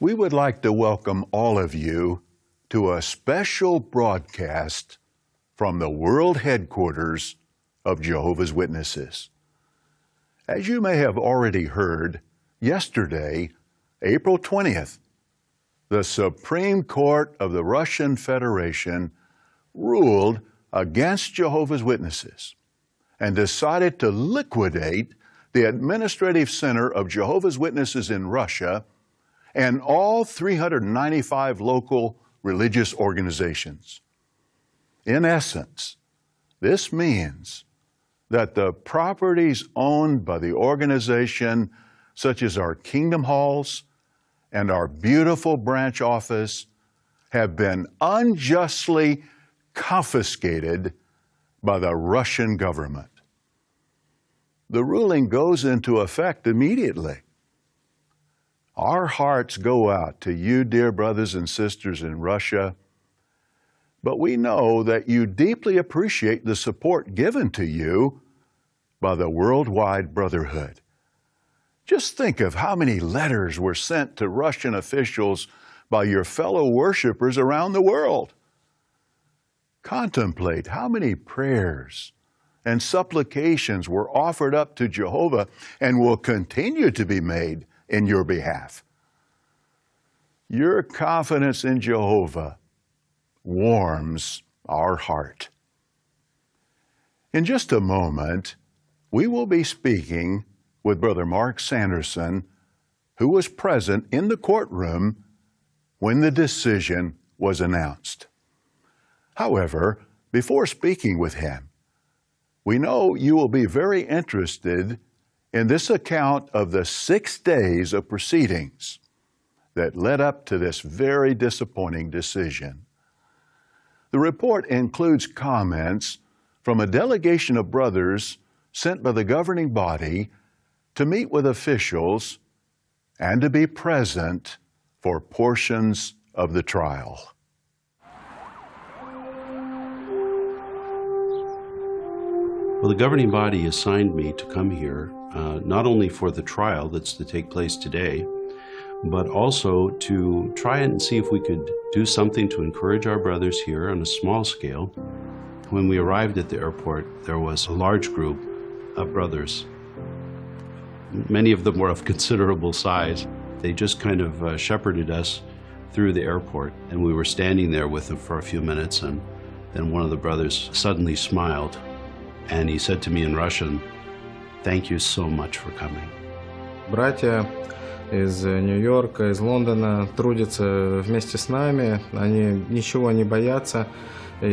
We would like to welcome all of you to a special broadcast from the world headquarters of Jehovah's Witnesses. As you may have already heard, yesterday, April 20th, the Supreme Court of the Russian Federation ruled against Jehovah's Witnesses and decided to liquidate the administrative center of Jehovah's Witnesses in Russia and all 395 local religious organizations. In essence, this means that the properties owned by the organization, such as our kingdom halls and our beautiful branch office, have been unjustly confiscated by the Russian government. The ruling goes into effect immediately. Our hearts go out to you, dear brothers and sisters in Russia, but we know that you deeply appreciate the support given to you by the worldwide brotherhood. Just think of how many letters were sent to Russian officials by your fellow worshipers around the world. Contemplate how many prayers and supplications were offered up to Jehovah and will continue to be made in your behalf. Your confidence in Jehovah warms our heart. In just a moment, we will be speaking with Brother Mark Sanderson, who was present in the courtroom when the decision was announced. However, before speaking with him, we know you will be very interested in this account of the 6 days of proceedings that led up to this very disappointing decision. The report includes comments from a delegation of brothers sent by the governing body to meet with officials and to be present for portions of the trial. Well, the governing body assigned me to come here, not only for the trial that's to take place today, but also to try and see if we could do something to encourage our brothers here on a small scale. When we arrived at the airport, there was a large group of brothers. Many of them were of considerable size. They just kind of shepherded us through the airport, and we were standing there with them for a few minutes, and then one of the brothers suddenly smiled, and he said to me in Russian, "Thank you so much for coming." Братья из Нью-Йорка, из Лондона трудятся вместе с нами, они ничего не боятся, и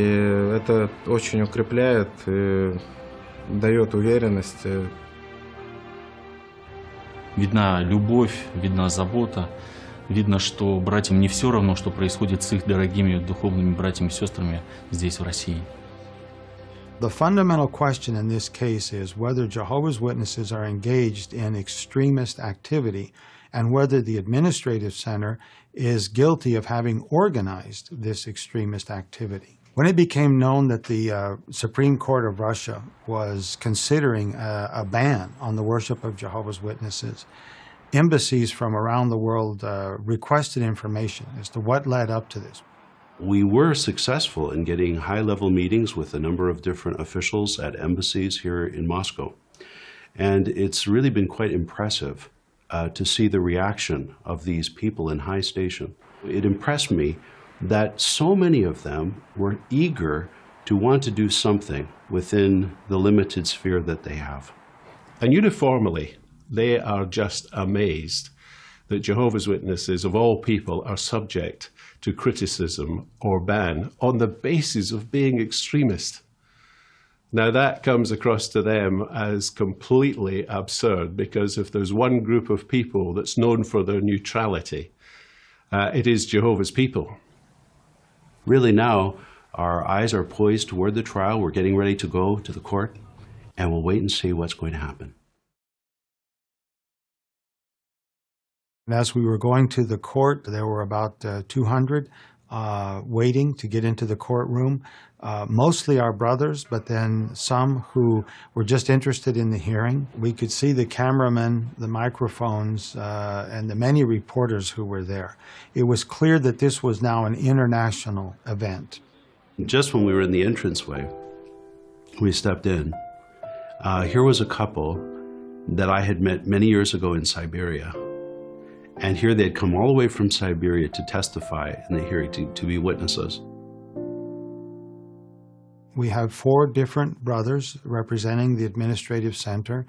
это очень укрепляет и дает уверенность. Видна любовь, видна забота, видно, что братьям не все равно, что происходит с их дорогими духовными братьями и сестрами здесь, в России. The fundamental question in this case is whether Jehovah's Witnesses are engaged in extremist activity and whether the administrative center is guilty of having organized this extremist activity. When it became known that the Supreme Court of Russia was considering a ban on the worship of Jehovah's Witnesses, embassies from around the world requested information as to what led up to this. We were successful in getting high-level meetings with a number of different officials at embassies here in Moscow. And it's really been quite impressive to see the reaction of these people in high station. It impressed me that so many of them were eager to want to do something within the limited sphere that they have. And uniformly, they are just amazed that Jehovah's Witnesses, of all people, are subject to criticism or ban on the basis of being extremist. Now that comes across to them as completely absurd, because if there's one group of people that's known for their neutrality, it is Jehovah's people. Really now, our eyes are poised toward the trial. We're getting ready to go to the court, and we'll wait and see what's going to happen. And as we were going to the court, there were about 200 waiting to get into the courtroom, mostly our brothers, but then some who were just interested in the hearing. We could see the cameramen, the microphones, and the many reporters who were there. It was clear that this was now an international event. Just when we were in the entranceway, we stepped in. Here was a couple that I had met many years ago in Siberia. And here they had come all the way from Siberia to testify in the hearing, to be witnesses. We have 4 different brothers representing the administrative center.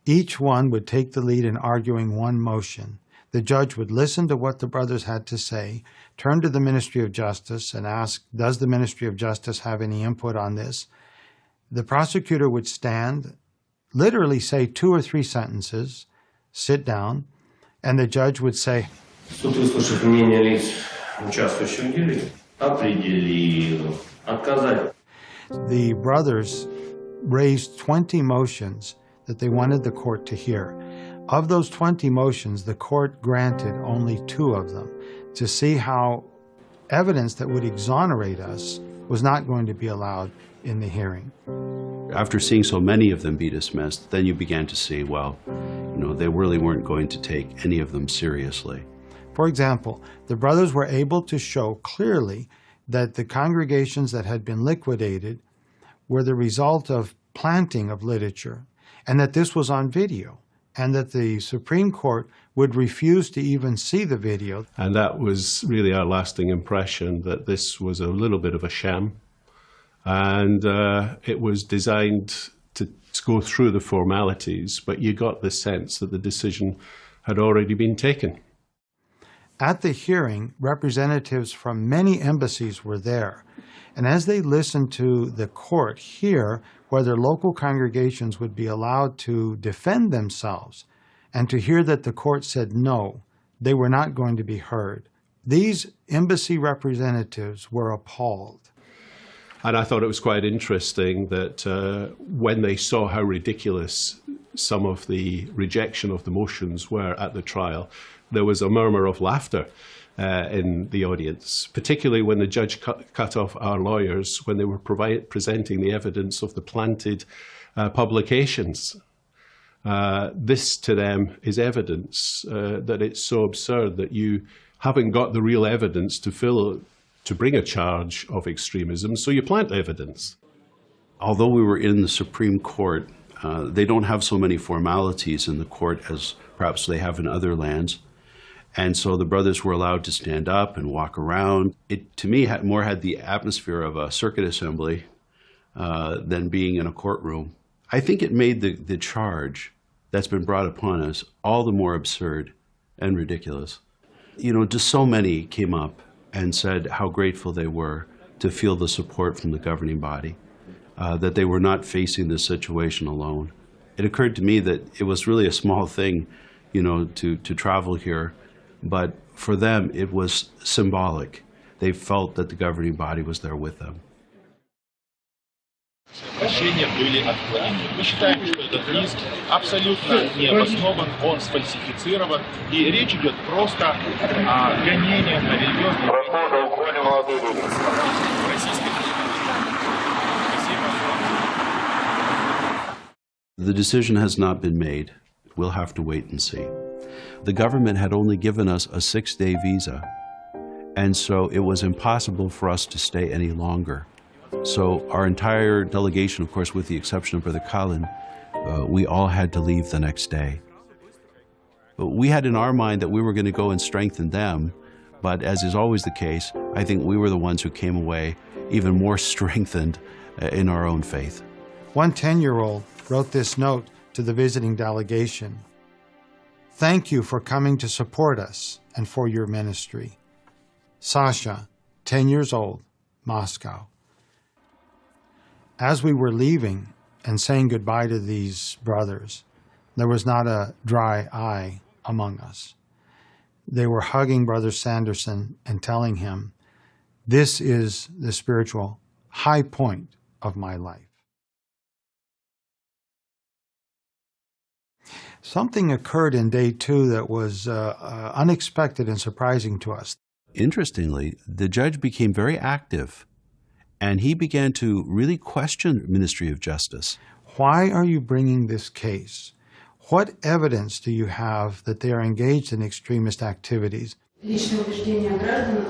Each one would take the lead in arguing one motion. The judge would listen to what the brothers had to say, turn to the Ministry of Justice and ask, does the Ministry of Justice have any input on this? The prosecutor would stand, literally say 2 or 3 sentences, sit down, and the judge would say, Суд, выслушав мнение лиц, участвующих в деле, определил отказать. The brothers raised 20 motions that they wanted the court to hear. Of those 20 motions, the court granted only 2 of them to see how evidence that would exonerate us was not going to be allowed in the hearing. After seeing so many of them be dismissed, then you began to see, well, they really weren't going to take any of them seriously. For example, the brothers were able to show clearly that the congregations that had been liquidated were the result of planting of literature, and that this was on video, and that the Supreme Court would refuse to even see the video. And that was really our lasting impression, that this was a little bit of a sham. And it was designed to go through the formalities, but you got the sense that the decision had already been taken. At the hearing, representatives from many embassies were there, and as they listened to the court hear whether local congregations would be allowed to defend themselves, and to hear that the court said no, they were not going to be heard, these embassy representatives were appalled. And I thought it was quite interesting that when they saw how ridiculous some of the rejection of the motions were at the trial, there was a murmur of laughter in the audience, particularly when the judge cut off our lawyers when they were presenting the evidence of the planted publications. This to them is evidence that it's so absurd that you haven't got the real evidence to bring a charge of extremism, so you plant evidence. Although we were in the Supreme Court, they don't have so many formalities in the court as perhaps they have in other lands. And so the brothers were allowed to stand up and walk around. It, to me, had the atmosphere of a circuit assembly than being in a courtroom. I think it made the charge that's been brought upon us all the more absurd and ridiculous. Just so many came up and said how grateful they were to feel the support from the governing body, that they were not facing this situation alone. It occurred to me that it was really a small thing, to travel here, but for them it was symbolic. They felt that the governing body was there with them. Обращения были отклонены. Мы считаем, что этот иск абсолютно не обоснован, он сфальсифицирован, и речь идет просто о гонении на религиозные The decision has not been made. We'll have to wait and see. The government had only given us a 6-day visa, and so it was impossible for us to stay any longer. So our entire delegation, of course, with the exception of Brother Colin, we all had to leave the next day. But we had in our mind that we were going to go and strengthen them, but as is always the case, I think we were the ones who came away even more strengthened in our own faith. One 10-year-old wrote this note to the visiting delegation. Thank you for coming to support us and for your ministry. Sasha, 10 years old, Moscow. As we were leaving and saying goodbye to these brothers, there was not a dry eye among us. They were hugging Brother Sanderson and telling him, "This is the spiritual high point of my life." Something occurred in day 2 that was unexpected and surprising to us. Interestingly, the judge became very active, and he began to really question the Ministry of Justice. Why are you bringing this case? What evidence do you have that they are engaged in extremist activities? Личные убеждения граждан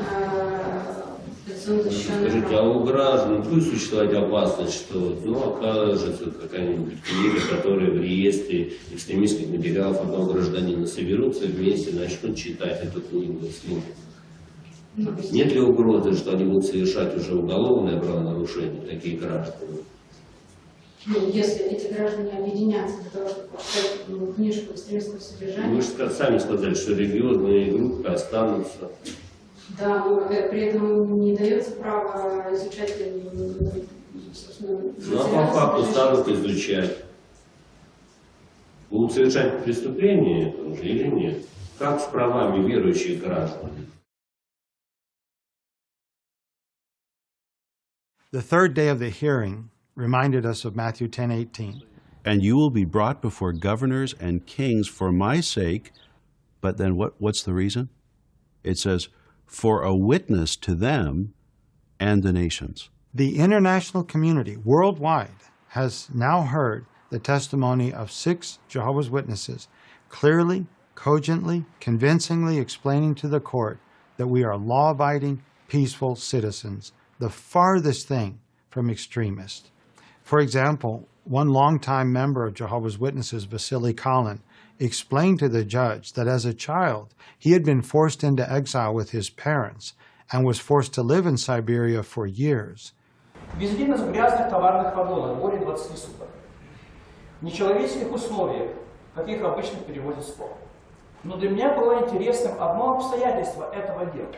лицом защищенных Скажите, а прав. у граждан будет существовать опасность, что окажется какая-нибудь книга, которая в реестре экстремистских материалов одного гражданина соберутся вместе, начнут читать эту книгу вслух? Нет ли угрозы, что они будут совершать уже уголовное правонарушение, такие граждане? Если эти граждане объединятся для того, чтобы прочитать книжку экстремистского содержания. Вы же сами сказали, что религиозные группы останутся. Да, но при этом не дается право изучать. Ну а по факту станут изучать. Будут совершать преступления это уже или нет? Как с правами верующих граждан? The third day of the hearing reminded us of Matthew 10:18. And you will be brought before governors and kings for my sake. But then what's the reason? It says, for a witness to them and the nations. The international community worldwide has now heard the testimony of 6 Jehovah's Witnesses, clearly, cogently, convincingly explaining to the court that we are law-abiding, peaceful citizens, the farthest thing from extremists. For example, one longtime member of Jehovah's Witnesses, Vasily Kalin, explained to the judge that as a child, he had been forced into exile with his parents and was forced to live in Siberia for years. Везде в грязных товарных вагонах более 20 суток. В нечеловеческих условиях, каких обычно перевозят скот. Но для меня было интересным одно обстоятельство этого дела.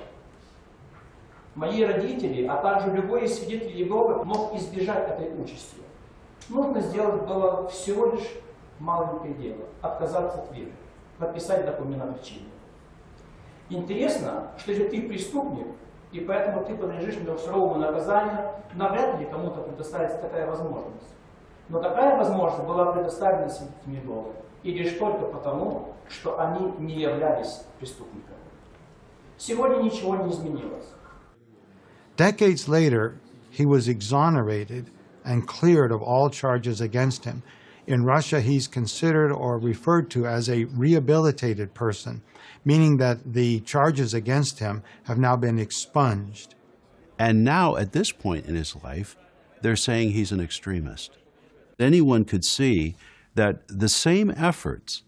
Мои родители, а также любой из свидетелей Иеговы мог избежать этой участи. Нужно сделать было всего лишь маленькое дело – отказаться от веры, подписать документ о причине. Интересно, что если ты преступник, и поэтому ты подлежишь суровому наказанию, навряд ли кому-то предоставится такая возможность. Но такая возможность была предоставлена свидетелям Иеговы, и лишь только потому, что они не являлись преступниками. Сегодня ничего не изменилось. Decades later, he was exonerated and cleared of all charges against him. In Russia, he's considered or referred to as a rehabilitated person, meaning that the charges against him have now been expunged. And now, at this point in his life, they're saying he's an extremist. Anyone could see that the same efforts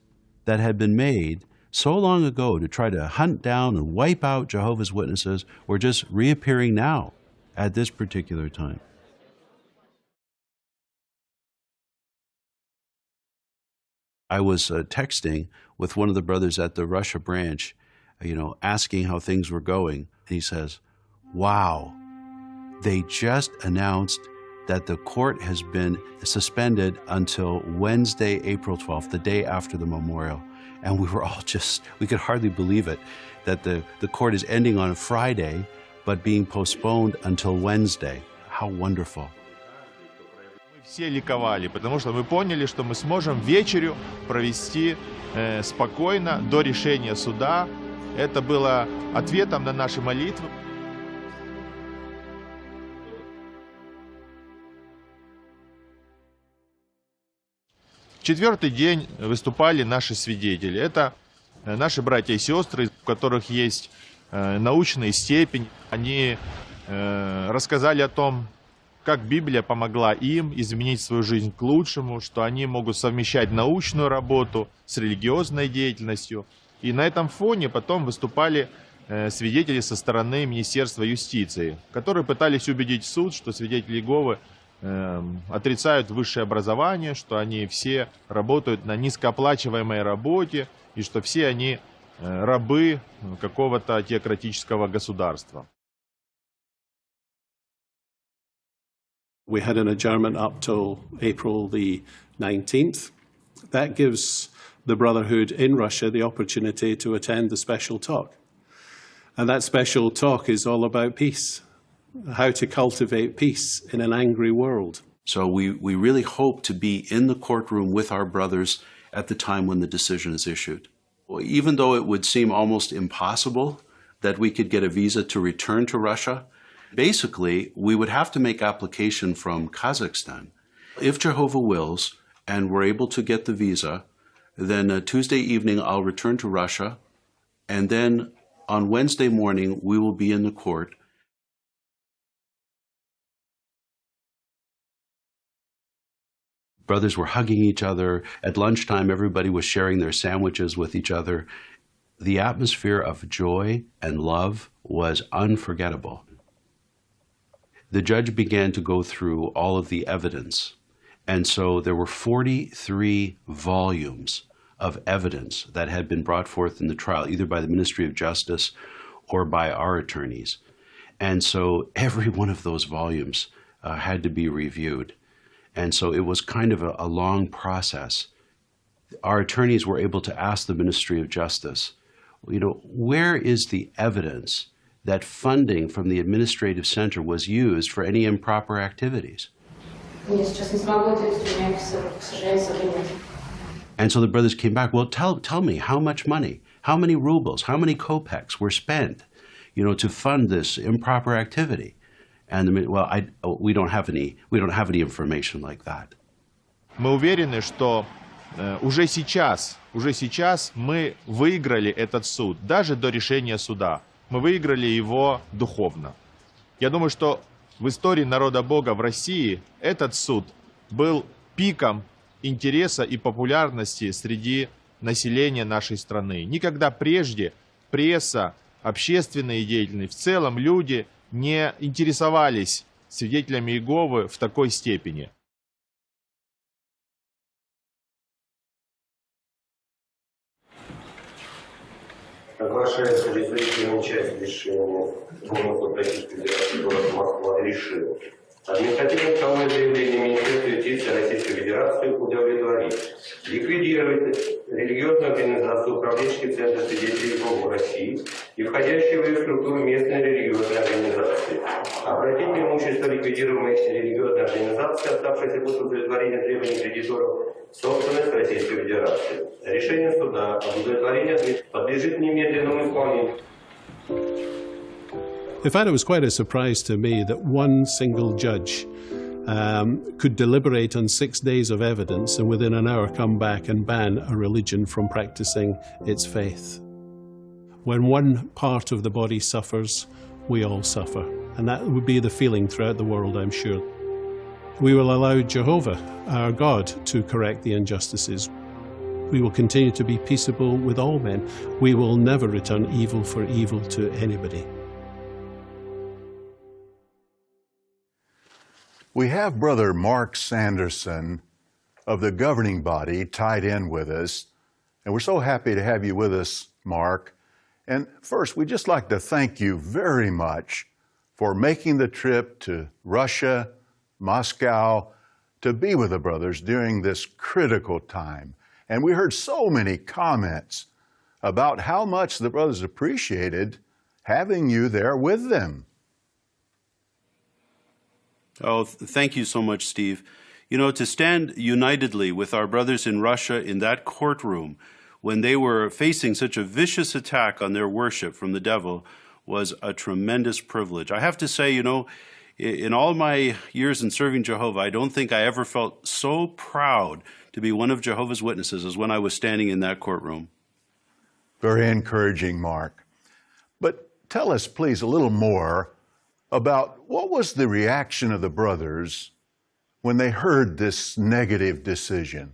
that had been made so long ago to try to hunt down and wipe out Jehovah's Witnesses were just reappearing now at this particular time. I was texting with one of the brothers at the Russia branch, asking how things were going. And he says, wow, they just announced that the court has been suspended until Wednesday, April 12th, the day after the memorial. And we were all we could hardly believe it, that the court is ending on a Friday, but being postponed until Wednesday. How wonderful. Мы все ликовали, потому что мы поняли, что мы сможем вечерю провести спокойно до решения суда. Это было ответом на наши молитвы. Четвертый день выступали наши свидетели. Это наши братья и сестры, у которых есть научная степень. Они рассказали о том, как Библия помогла им изменить свою жизнь к лучшему, что они могут совмещать научную работу с религиозной деятельностью. И на этом фоне потом выступали свидетели со стороны Министерства юстиции, которые пытались убедить суд, что свидетели Иеговы отрицают высшее образование, что они все работают на низкооплачиваемой работе и что все они рабы какого-то теократического государства. We had an adjournment up till April the 19th. That gives the Brotherhood in Russia the opportunity to attend the special talk. And that special talk is all about peace, how to cultivate peace in an angry world. So we really hope to be in the courtroom with our brothers at the time when the decision is issued. Well, even though it would seem almost impossible that we could get a visa to return to Russia. Basically, we would have to make application from Kazakhstan. If Jehovah wills and we're able to get the visa, then Tuesday evening I'll return to Russia, and then on Wednesday morning we will be in the court. Brothers were hugging each other. At lunchtime, everybody was sharing their sandwiches with each other. The atmosphere of joy and love was unforgettable. The judge began to go through all of the evidence. And so there were 43 volumes of evidence that had been brought forth in the trial, either by the Ministry of Justice or by our attorneys. And so every one of those volumes had to be reviewed. And so it was kind of a long process. Our attorneys were able to ask the Ministry of Justice, where is the evidence that funding from the administrative center was used for any improper activities? And so the brothers came back, well, tell me how much money, how many rubles, how many kopecks were spent, to fund this improper activity. And we don't have any information like that. Мы уверены, что уже сейчас мы выиграли этот суд, даже до решения суда. Мы выиграли его духовно. Я думаю, что в истории народа Бога в России этот суд был пиком интереса и популярности среди населения нашей страны. Никогда прежде пресса, общественные деятели, в целом люди не интересовались свидетелями Иеговы в такой степени. Оглашается результативная часть решения Государственной Федерации города Москва решил. Административное правовое заявление Министерства юстиции Российской Федерации удовлетворить. Ликвидировать религиозную организацию управленческий центр свидетелей Иеговы России и входящие в ее структуру местные религиозные организации. Обратить преимущество ликвидируемой религиозной организации, оставшейся после удовлетворения требований кредиторов, собственность Российской Федерации. Решение суда об удовлетворении подлежит немедленному исполнению. In fact, it was quite a surprise to me that one single judge could deliberate on 6 days of evidence and within an hour come back and ban a religion from practicing its faith. When one part of the body suffers, we all suffer. And that would be the feeling throughout the world, I'm sure. We will allow Jehovah, our God, to correct the injustices. We will continue to be peaceable with all men. We will never return evil for evil to anybody. We have Brother Mark Sanderson of the governing body tied in with us, and we're so happy to have you with us, Mark. And first, we'd just like to thank you very much for making the trip to Russia, Moscow, to be with the brothers during this critical time. And we heard so many comments about how much the brothers appreciated having you there with them. Oh, thank you so much, Steve. To stand unitedly with our brothers in Russia in that courtroom when they were facing such a vicious attack on their worship from the devil was a tremendous privilege. I have to say, in all my years in serving Jehovah, I don't think I ever felt so proud to be one of Jehovah's Witnesses as when I was standing in that courtroom. Very encouraging, Mark. But tell us, please, a little more about what was the reaction of the brothers when they heard this negative decision.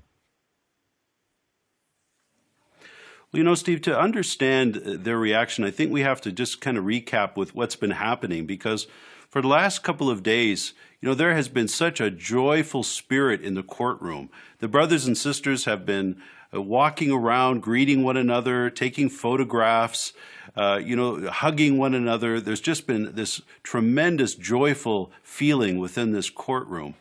Well, Steve, to understand their reaction, I think we have to just kind of recap with what's been happening, because for the last couple of days, there has been such a joyful spirit in the courtroom. The brothers and sisters have been walking around, greeting one another, taking photographs, hugging one another. There's just been this tremendous joyful feeling within this courtroom.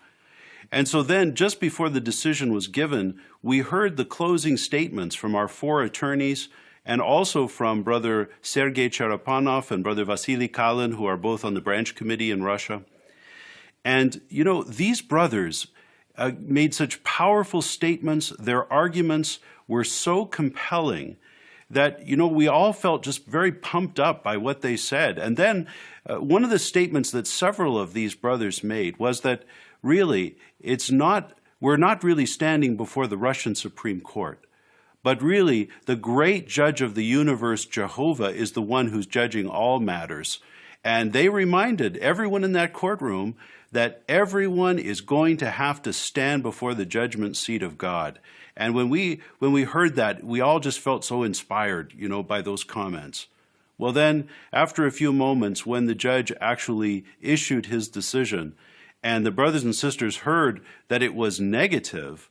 And so then, just before the decision was given, we heard the closing statements from our 4 attorneys and also from Brother Sergei Cherepanov and Brother Vasily Kalin, who are both on the branch committee in Russia. And, these brothers made such powerful statements. Their arguments were so compelling that, we all felt just very pumped up by what they said. And then one of the statements that several of these brothers made was that really we're not really standing before the Russian Supreme Court, but really the great judge of the universe, Jehovah, is the one who's judging all matters. And they reminded everyone in that courtroom that everyone is going to have to stand before the judgment seat of God. And when we heard that, we all just felt so inspired, by those comments. Well then, after a few moments, when the judge actually issued his decision, and the brothers and sisters heard that it was negative,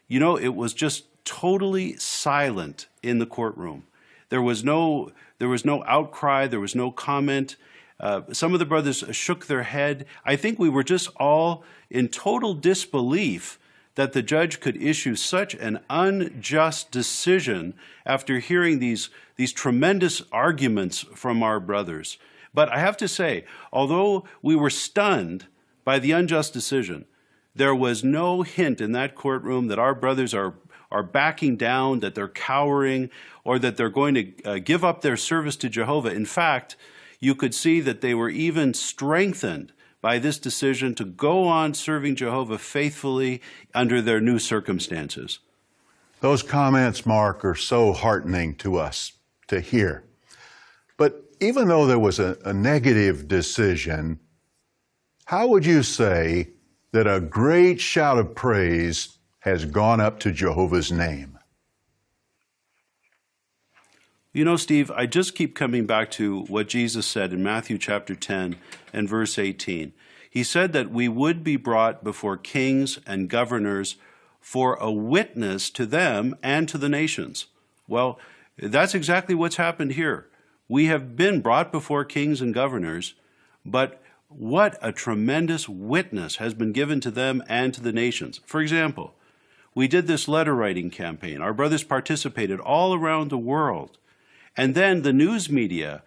it was just totally silent in the courtroom. There was no outcry, there was no comment. Some of the brothers shook their head. I think we were just all in total disbelief that the judge could issue such an unjust decision after hearing these tremendous arguments from our brothers. But I have to say, although we were stunned by the unjust decision, there was no hint in that courtroom that our brothers are backing down, that they're cowering, or that they're going to give up their service to Jehovah. In fact, you could see that they were even strengthened by this decision to go on serving Jehovah faithfully under their new circumstances. Those comments, Mark, are so heartening to us to hear. But even though there was a negative decision, how would you say that a great shout of praise has gone up to Jehovah's name? Steve, I just keep coming back to what Jesus said in Matthew chapter 10 and verse 18. He said that we would be brought before kings and governors for a witness to them and to the nations. Well, that's exactly what's happened here. We have been brought before kings and governors, but what a tremendous witness has been given to them and to the nations. For example, we did this letter writing campaign. Our brothers participated all around the world. And then the news media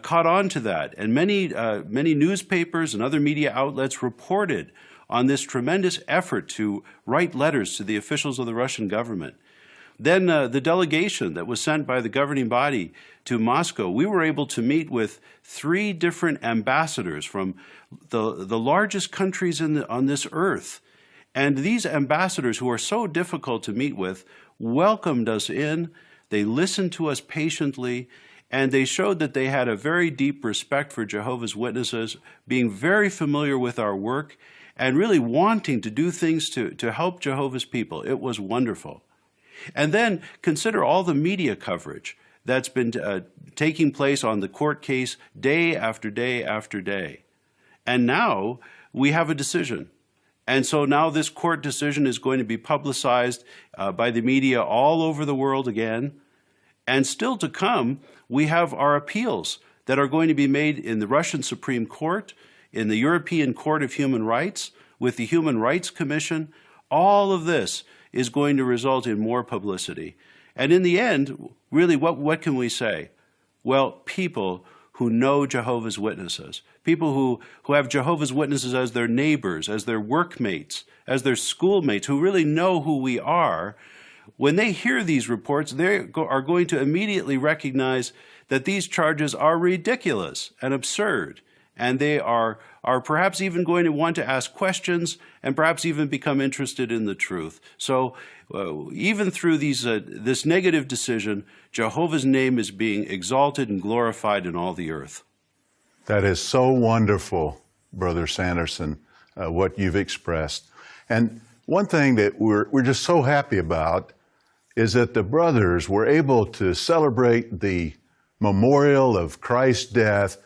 caught on to that, and many newspapers and other media outlets reported on this tremendous effort to write letters to the officials of the Russian government. Then the delegation that was sent by the governing body to Moscow, we were able to meet with 3 different ambassadors from the largest countries on this earth. And these ambassadors, who are so difficult to meet with, welcomed us in. They listened to us patiently, and they showed that they had a very deep respect for Jehovah's Witnesses, being very familiar with our work, and really wanting to do things to help Jehovah's people. It was wonderful. And then consider all the media coverage that's been taking place on the court case day after day after day. And now we have a decision. And so now this court decision is going to be publicized by the media all over the world again. And still to come, we have our appeals that are going to be made in the Russian Supreme Court, in the European Court of Human Rights, with the Human Rights Commission. All of this is going to result in more publicity. And in the end, really, what can we say? Well, people who know Jehovah's Witnesses, people who have Jehovah's Witnesses as their neighbors, as their workmates, as their schoolmates, who really know who we are, when they hear these reports, they are going to immediately recognize that these charges are ridiculous and absurd, and they are perhaps even going to want to ask questions and perhaps even become interested in the truth. So even through this negative decision, Jehovah's name is being exalted and glorified in all the earth. That is so wonderful, Brother Sanderson, what you've expressed. And one thing that we're just so happy about is that the brothers were able to celebrate the memorial of Christ's death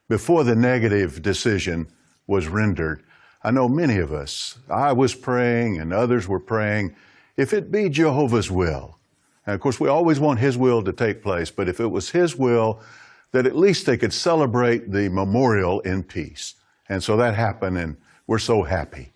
before the negative decision was rendered. I know many of us, I was praying and others were praying, if it be Jehovah's will. And of course, we always want His will to take place, but if it was His will, that at least they could celebrate the memorial in peace. And so that happened, and we're so happy.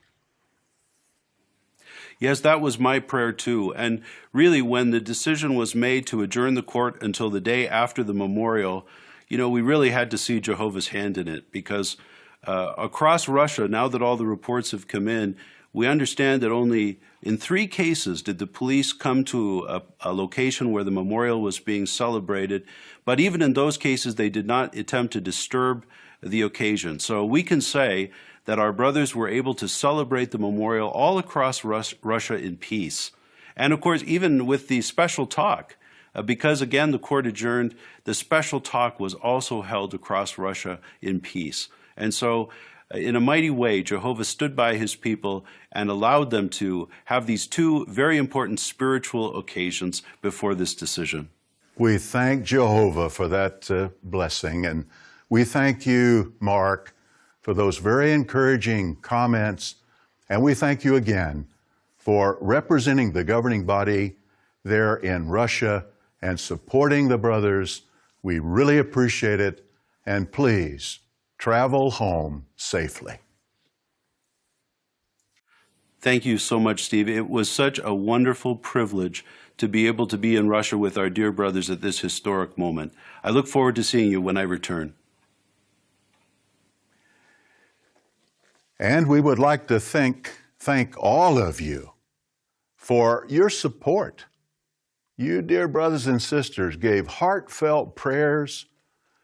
Yes, that was my prayer too. And really, when the decision was made to adjourn the court until the day after the memorial, we really had to see Jehovah's hand in it, because across Russia, now that all the reports have come in, we understand that only in 3 cases did the police come to a location where the memorial was being celebrated, but even in those cases they did not attempt to disturb the occasion. So we can say that our brothers were able to celebrate the memorial all across Russia in peace. And of course, even with the special talk, because again the court adjourned, the special talk was also held across Russia in peace. And so in a mighty way, Jehovah stood by his people and allowed them to have these 2 very important spiritual occasions before this decision. We thank Jehovah for that blessing, and we thank you, Mark, for those very encouraging comments, and we thank you again for representing the governing body there in Russia and supporting the brothers. We really appreciate it, and please travel home safely. Thank you so much, Steve. It was such a wonderful privilege to be able to be in Russia with our dear brothers at this historic moment. I look forward to seeing you when I return. And we would like to thank all of you for your support. You, dear brothers and sisters, gave heartfelt prayers.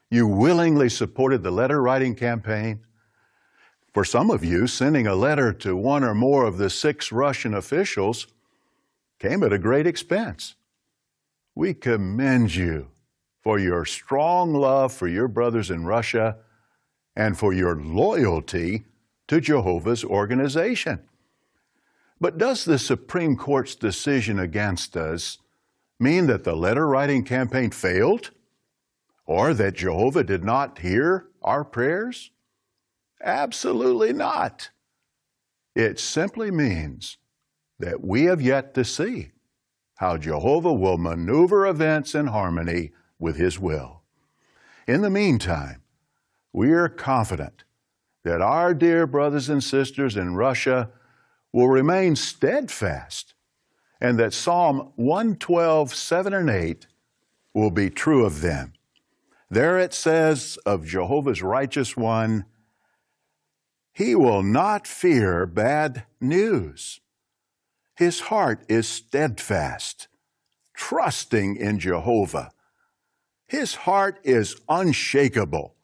You willingly supported the letter writing campaign. For some of you, sending a letter to 1 or more of the 6 Russian officials came at a great expense. We commend you for your strong love for your brothers in Russia and for your loyalty to Jehovah's organization. But does the Supreme Court's decision against us mean that the letter writing campaign failed? Or that Jehovah did not hear our prayers? Absolutely not. It simply means that we have yet to see how Jehovah will maneuver events in harmony with His will. In the meantime, we are confident that our dear brothers and sisters in Russia will remain steadfast, and that Psalm 112, 7 and 8 will be true of them. There it says of Jehovah's righteous one, he will not fear bad news. His heart is steadfast, trusting in Jehovah. His heart is unshakable.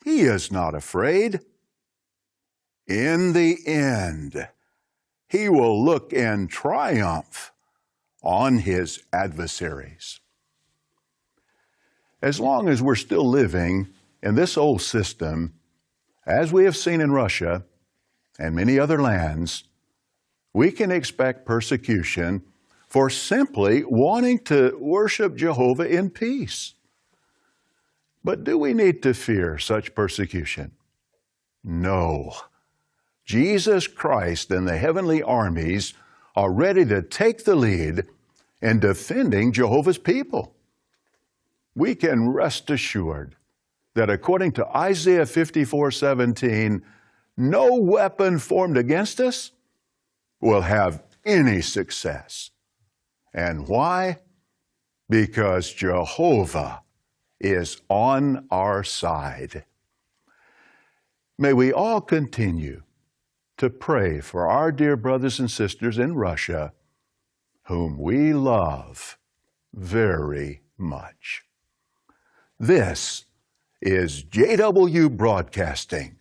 He is not afraid. In the end, he will look in triumph on his adversaries. As long as we're still living in this old system, as we have seen in Russia and many other lands, we can expect persecution for simply wanting to worship Jehovah in peace. But do we need to fear such persecution? No. Jesus Christ and the heavenly armies are ready to take the lead in defending Jehovah's people. We can rest assured that according to Isaiah 54:17, no weapon formed against us will have any success. And why? Because Jehovah is on our side. May we all continue to pray for our dear brothers and sisters in Russia, whom we love very much. This is JW Broadcasting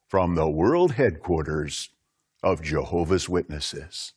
from the world headquarters of Jehovah's Witnesses.